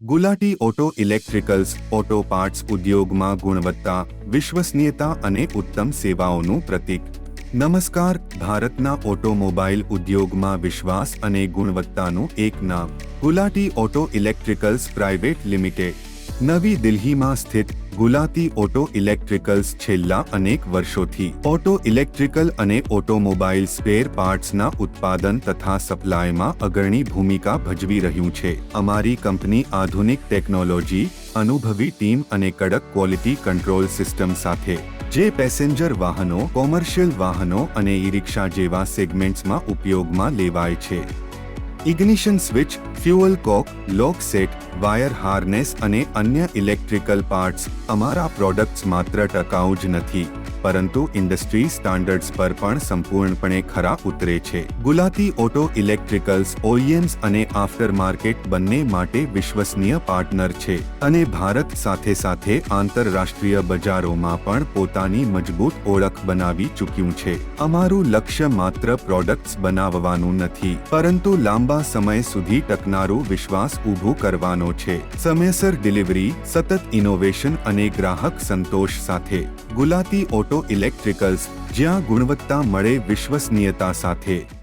Gulati auto electricals auto parts ઉદ્યોગમાં ગુણવત્તા, વિશ્વસનીયતા અને ઉત્તમ સેવાઓનું પ્રતીક. નમસ્કાર. ભારતના ઓટોમોબાઈલ ઉદ્યોગમાં વિશ્વાસ અને ગુણવત્તાનું એક નામ Gulati auto electricals private limited. નવી દિલ્હીમાં સ્થિત ગુલાટી ઓટો ઇલેક્ટ્રિકલ્સ છેલ્લા અનેક વર્ષોથી ઓટો ઇલેક્ટ્રિકલ અને ઓટોમોબાઈલ સ્પેર પાર્ટ્સના ઉત્પાદન તથા સપ્લાયમાં અગ્રણી ભૂમિકા ભજવી રહ્યું છે. અમારી કંપની આધુનિક ટેકનોલોજી, અનુભવી ટીમ અને કડક ક્વોલિટી કંટ્રોલ સિસ્ટમ સાથે જે પેસેન્જર વાહનો, કોમર્શિયલ વાહનો અને ઈ-રિક્ષા જેવા સેગમેન્ટ્સમાં ઉપયોગમાં લેવાય છે. ઇગ્નિશન સ્વિચ, ફ્યુઅલ કોક, લોક સેટ, વાયર હાર્નેસ અને અન્ય ઇલેક્ટ્રિકલ પાર્ટ્સ. અમારા પ્રોડક્ટ્સ માત્ર ટકાઉ જ નથી, પરંતુ ઇન્ડસ્ટ્રી સ્ટાન્ડર્ડ્સ પર પણ સંપૂર્ણપણે ખરા ઉતરે છે. ગુલાટી ઓટો ઇલેક્ટ્રિકલ્સ ઓઈએમ્સ અને આફ્ટર માર્કેટ બંને માટે વિશ્વસનીય પાર્ટનર છે અને ભારત સાથે સાથે આંતરરાષ્ટ્રીય બજારોમાં પણ પોતાની મજબૂત ઓળખ બનાવી ચૂક્યું છે. અમારું લક્ષ્ય માત્ર પ્રોડક્ટ્સ બનાવવાનું નથી, પરંતુ લાંબા સમય સુધી ટકનારું વિશ્વાસ ઊભું કરવાનો છે. સમયસર ડિલિવરી, સતત ઇનોવેશન અને ગ્રાહક સંતોષ સાથે ગુલાટી ઓટો ઇલેક્ટ્રિકલ્સ, જ્યાં ગુણવત્તા મળે વિશ્વસનીયતા સાથે.